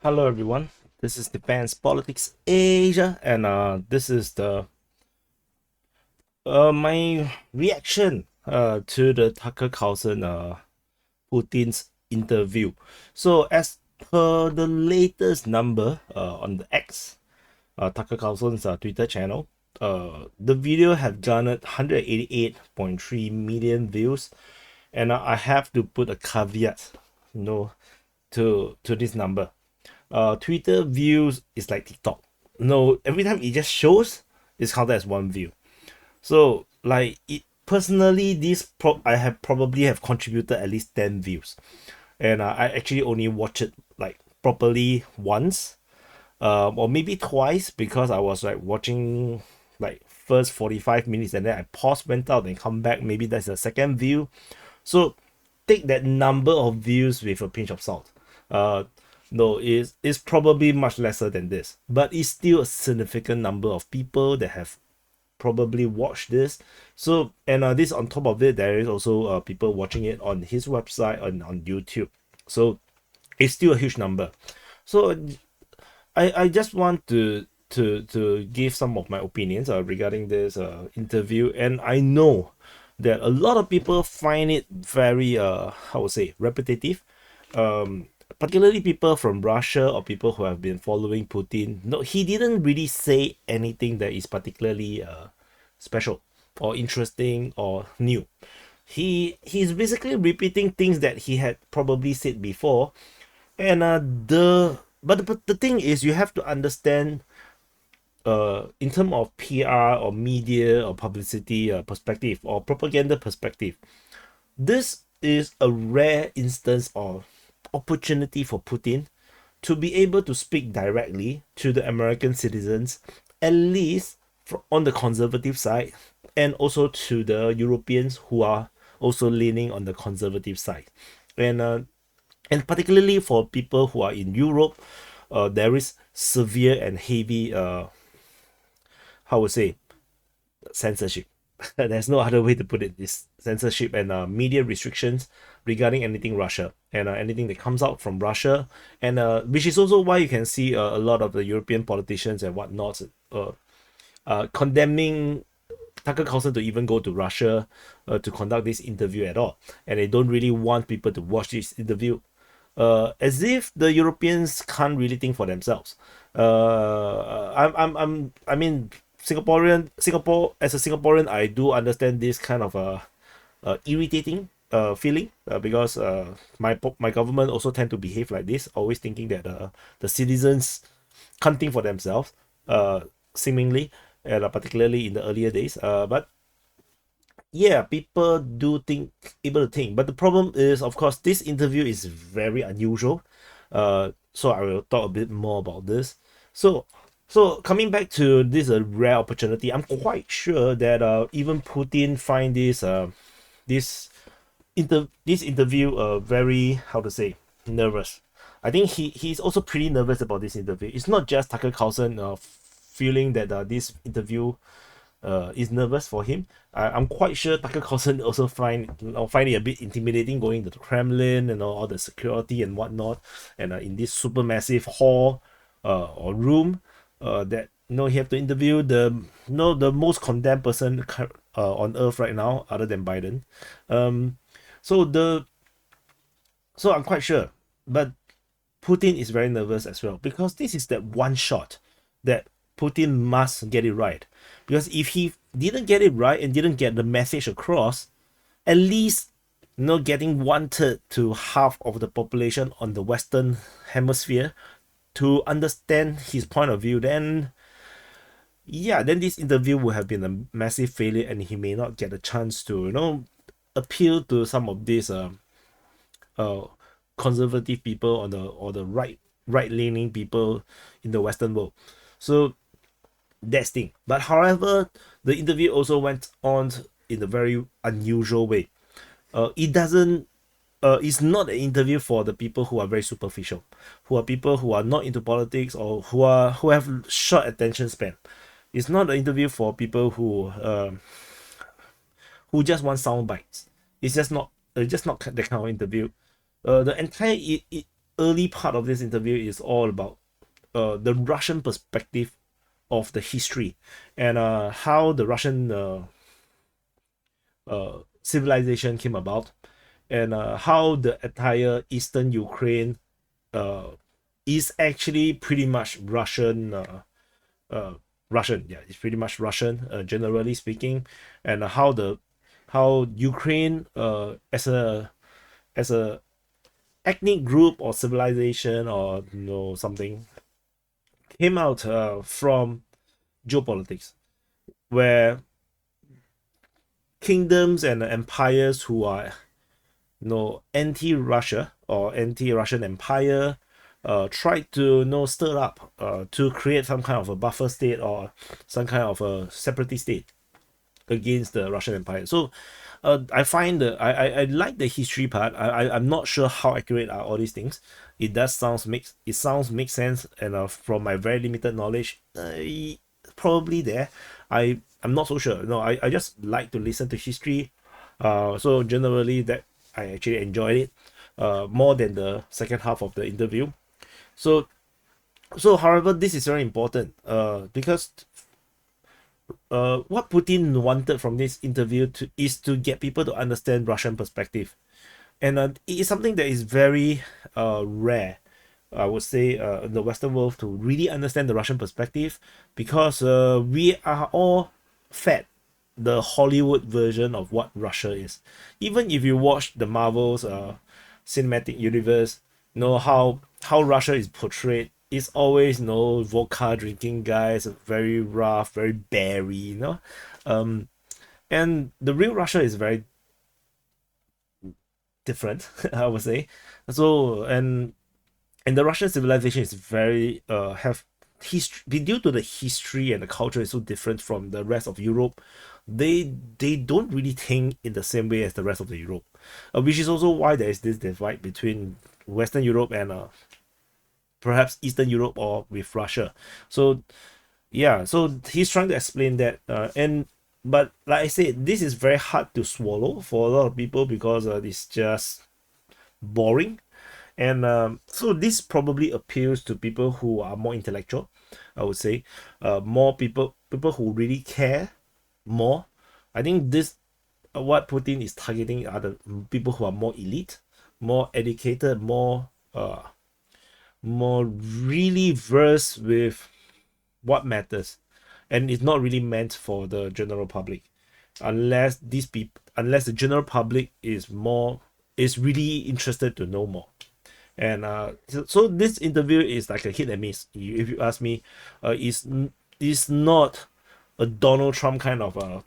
Hello everyone, this is Defense Politics Asia, and this is the my reaction to the Tucker Carlson Putin's interview. So as per the latest number on the X, Tucker Carlson's Twitter channel, the video have garnered 188.3 million views, and I have to put a caveat, to this number. Twitter views is like TikTok. No, every time it just shows, it's counted as one view. So like it personally, I have probably have contributed at least 10 views, and I actually only watch it like properly once, or maybe twice because I was like watching like first 45 minutes and then I paused, went out, and come back. Maybe that's the second view. So take that number of views with a pinch of salt. No, it's probably much lesser than this, but it's still a significant number of people that have probably watched this. So, and this on top of it, there is also people watching it on his website on YouTube. So it's still a huge number. So I just want to give some of my opinions regarding this interview, and I know that a lot of people find it very how would say repetitive, particularly people from Russia or people who have been following Putin. No, he didn't really say anything that is particularly special or interesting or new. He's basically repeating things that he had probably said before, and the thing is, you have to understand in terms of PR or media or publicity perspective or propaganda perspective, this is a rare instance of opportunity for Putin to be able to speak directly to the American citizens, at least on the conservative side, and also to the Europeans who are also leaning on the conservative side. And particularly for people who are in Europe, there is severe and heavy how would say censorship. There's no other way to put it. This censorship and media restrictions regarding anything Russia and anything that comes out from Russia, and which is also why you can see a lot of the European politicians and whatnot condemning Tucker Carlson to even go to Russia to conduct this interview at all, and they don't really want people to watch this interview. As if the Europeans can't really think for themselves. I mean, Singapore, as a Singaporean, I do understand this kind of irritating feeling because my government also tend to behave like this, always thinking that the citizens can't think for themselves, seemingly, and particularly in the earlier days. But yeah, people do think able to think, but the problem is, of course, this interview is very unusual. So I will talk a bit more about this. So coming back to this a rare opportunity, I'm quite sure that even Putin find this this interview very, how to say, nervous. I think he's also pretty nervous about this interview. It's not just Tucker Carlson feeling that this interview is nervous for him. I'm quite sure Tucker Carlson also find it a bit intimidating going to the Kremlin and all the security and whatnot, and in this super massive hall or room that he have to interview the most condemned person on earth right now, other than Biden. Um, so the so I'm quite sure, but Putin is very nervous as well because this is that one shot that Putin must get it right. Because if he didn't get it right and didn't get the message across, at least getting 1/3 to half of the population on the Western Hemisphere to understand his point of view, then yeah, then this interview would have been a massive failure, and he may not get a chance to appeal to some of these uh conservative people on the or the right leaning people in the Western world. So that's thing. But however, the interview also went on in a very unusual way. It doesn't it's not an interview for the people who are very superficial, who are people who are not into politics or who have short attention span. It's not an interview for people who just want sound bites. It's just not the kind of interview. The entire early part of this interview is all about the Russian perspective of the history, and how the Russian civilization came about, and how the entire eastern Ukraine uh, is actually pretty much Russian. Uh, Russian, yeah, it's pretty much Russian, generally speaking, and how Ukraine, as a ethnic group or civilization, or something, came out from geopolitics, where kingdoms and empires who are anti-Russia or anti-Russian empire tried to stir up to create some kind of a buffer state or some kind of a separatist state against the Russian Empire. So I find I like the history part. I'm not sure how accurate are all these things. It sounds makes sense, and from my very limited knowledge, probably there. I'm not so sure. No, I just like to listen to history. So generally that I actually enjoyed it more than the second half of the interview. So however, this is very important because what Putin wanted from this interview is to get people to understand Russian perspective, and it is something that is very rare, I would say, in the Western world, to really understand the Russian perspective, because we are all fed the Hollywood version of what Russia is. Even if you watch the Marvel's cinematic universe, know how Russia is portrayed. It's always vodka drinking guys, very rough, very berry, and the real Russia is very different, I would say. So and the Russian civilization is very have history, due to the history and the culture is so different from the rest of Europe. They don't really think in the same way as the rest of the Europe, which is also why there is this divide between Western Europe and perhaps Eastern Europe or with Russia. So yeah, so he's trying to explain that, and but like I said, this is very hard to swallow for a lot of people because it's just boring, and so this probably appeals to people who are more intellectual, I would say, more people who really care more. I think this what Putin is targeting are the people who are more elite, more educated, more really versed with what matters, and it's not really meant for the general public, unless the general public is really interested to know more. And so this interview is like a hit and miss, if you ask me. Is not a Donald Trump kind of a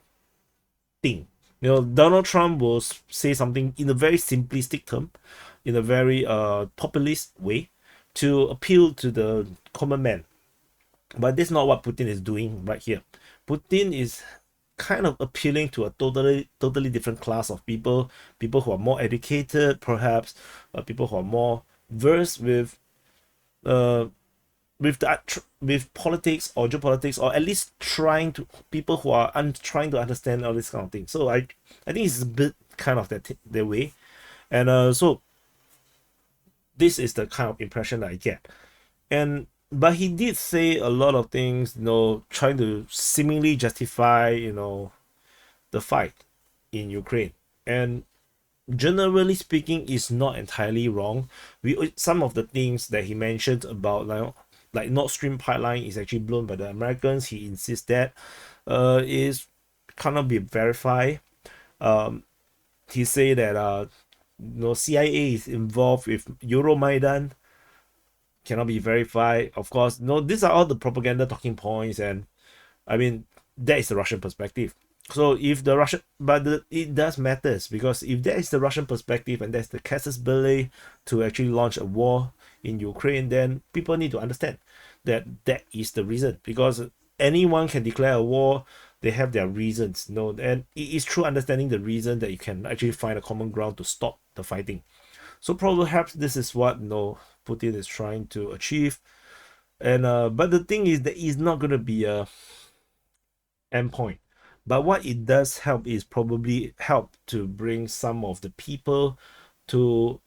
thing. Donald Trump will say something in a very simplistic term, in a very populist way, to appeal to the common man. But that's not what Putin is doing right here. Putin is kind of appealing to a totally different class of people who are more educated, perhaps, people who are more versed uh with politics or geopolitics, or at least trying to people who are trying to understand all this kind of thing. So I think it's a bit kind of that way, and so this is the kind of impression that I get. And but he did say a lot of things, trying to seemingly justify, the fight in Ukraine. And generally speaking, is not entirely wrong. Some of the things that he mentioned about, like Nord Stream pipeline is actually blown by the Americans. He insists that is cannot be verified. He say that CIA is involved with Euromaidan, cannot be verified. Of course, no, these are all the propaganda talking points, and I mean that is the Russian perspective. So if the Russian, but it does matters, because if that is the Russian perspective and that's the casus belli to actually launch a war in Ukraine, then people need to understand that that is the reason. Because anyone can declare a war, they have their reasons, and it is through understanding the reason that you can actually find a common ground to stop the fighting. So perhaps this is what Putin is trying to achieve, and but the thing is that it's not gonna be a endpoint. But what it does help is probably help to bring some of the people to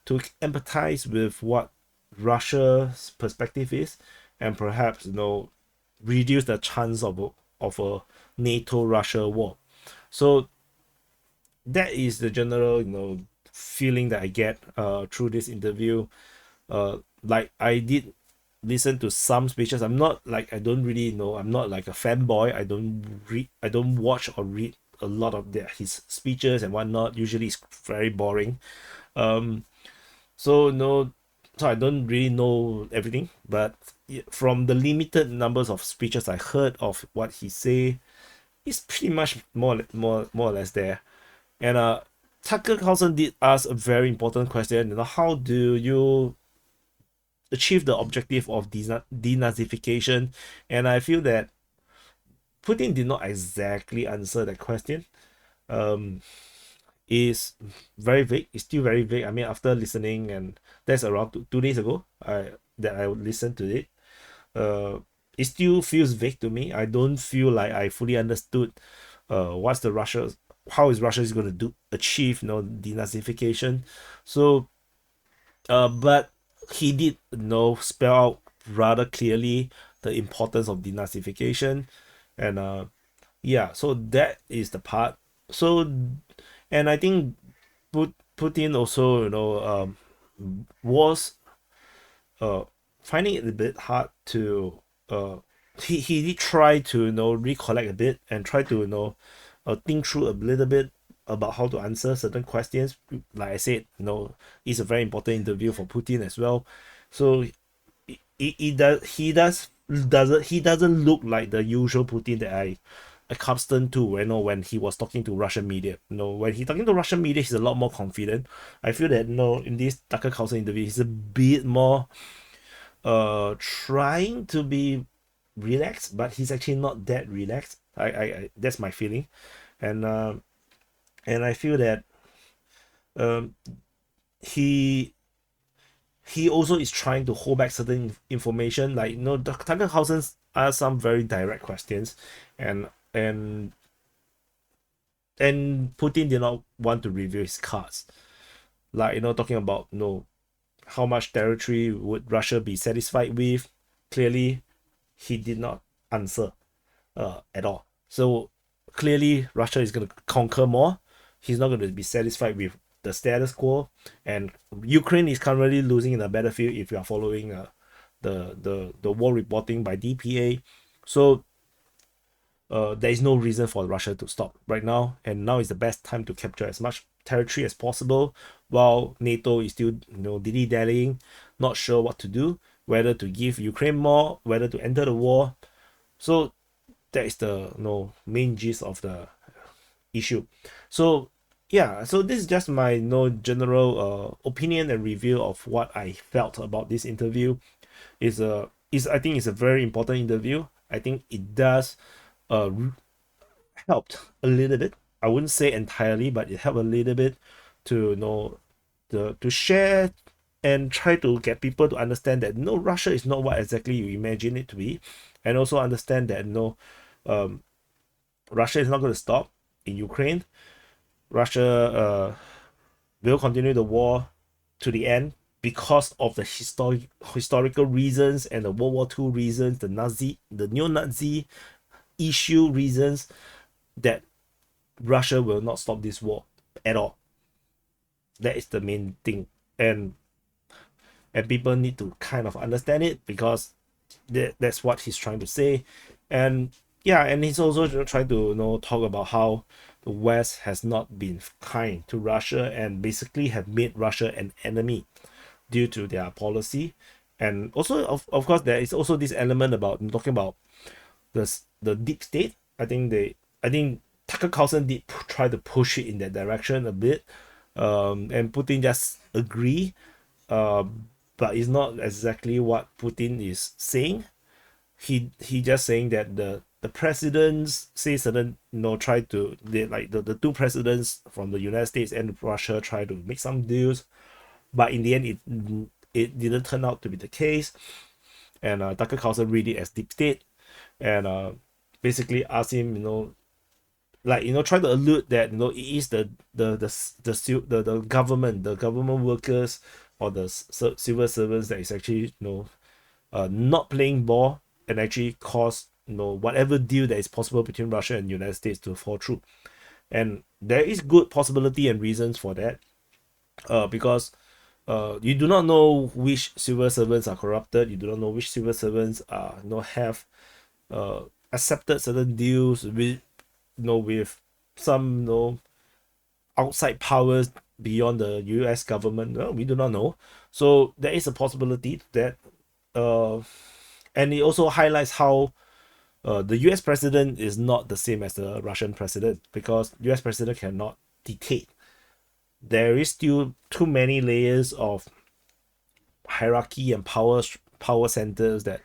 to empathize with what Russia's perspective is, and perhaps reduce the chance of a NATO Russia war. So that is the general feeling that I get through this interview. Like I did listen to some speeches. I'm not like I don't really know. I'm not like a fanboy. I don't watch or read a lot of his speeches and whatnot. Usually it's very boring. Um, so no, so I don't really know everything. But from the limited numbers of speeches I heard of what he say, it's pretty much more or less there. And Tucker Carlson did ask a very important question. How do you achieve the objective of denazification? And I feel that Putin did not exactly answer that question. Is very vague. It's still very vague. I mean, after listening, and that's around 2 days ago, I listened to it. It still feels vague to me. I don't feel like I fully understood what's the Russia how is Russia is going to achieve denazification. So but he did spell out rather clearly the importance of denazification. And yeah, so that is the part. So, and I think Putin also was finding it a bit hard to he did try to recollect a bit and try to think through a little bit about how to answer certain questions. Like I said, it's a very important interview for Putin as well. So he doesn't look like the usual Putin that I accustomed to when he was talking to Russian media. When he talking to Russian media, he's a lot more confident. I feel that in this Tucker Carlson interview, he's a bit more trying to be relaxed, but he's actually not that relaxed. I that's my feeling. And I feel that um he also is trying to hold back certain information. Like Tucker Carlson asked some very direct questions, and and Putin did not want to reveal his cards. Like talking about how much territory would Russia be satisfied with. Clearly, he did not answer at all. So clearly, Russia is going to conquer more. He's not going to be satisfied with the status quo, and Ukraine is currently losing in the battlefield. If you are following the war reporting by DPA, so there is no reason for Russia to stop right now, and now is the best time to capture as much territory as possible, while NATO is still dilly-dallying, not sure what to do, whether to give Ukraine more, whether to enter the war. So that is the main gist of the issue. So yeah, so this is just my general opinion and review of what I felt about this interview. I think it's a very important interview. I think it does helped a little bit. I wouldn't say entirely, but it helped a little bit to to share and try to get people to understand that Russia is not what exactly you imagine it to be, and also understand that Russia is not going to stop in Ukraine. Russia will continue the war to the end because of the historical reasons and the World War II reasons, the neo-Nazi issue reasons, that Russia will not stop this war at all. That is the main thing, and people need to kind of understand it, because that's what he's trying to say. And yeah, and he's also trying to talk about how the West has not been kind to Russia and basically have made Russia an enemy due to their policy. And also of course there is also this element about talking about the deep state. I think Tucker Carlson did try to push it in that direction a bit, and Putin just agree, but it's not exactly what Putin is saying. He just saying that the presidents say certain try to the two presidents from the United States and Russia try to make some deals, but in the end it didn't turn out to be the case. And Tucker Carlson read it as deep state, and basically asked him like, try to allude that, it is the government workers, or the civil servants that is actually, not playing ball, and actually cause, whatever deal that is possible between Russia and United States to fall through. And there is good possibility and reasons for that, because you do not know which civil servants are corrupted. You do not know which civil servants are, have uh, accepted certain deals with, with some, outside powers beyond the US government. Well, we do not know. So there is a possibility that, uh, and it also highlights how, the US president is not the same as the Russian president, because US president cannot dictate. There is still too many layers of hierarchy and power centers that,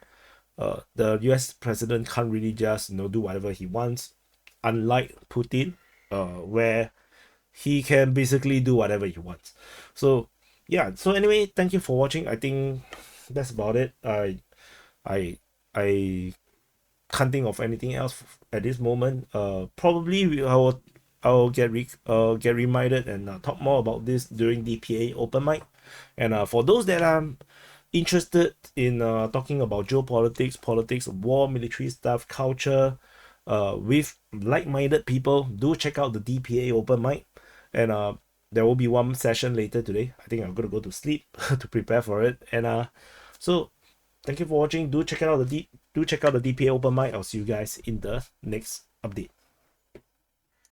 the US president can't really just, do whatever he wants, unlike Putin, where he can basically do whatever he wants. So yeah, so anyway, thank you for watching. I think that's about it. I can't think of anything else at this moment. Probably I will get reminded and, talk more about this during DPA open mic. And, for those that are interested in, talking about geopolitics, politics, war, military stuff, culture, with like-minded people, do check out the DPA open mic. And, there will be one session later today. I think I'm gonna go to sleep to prepare for it. And, so thank you for watching. Do check out the DPA open mic. I'll see you guys in the next update.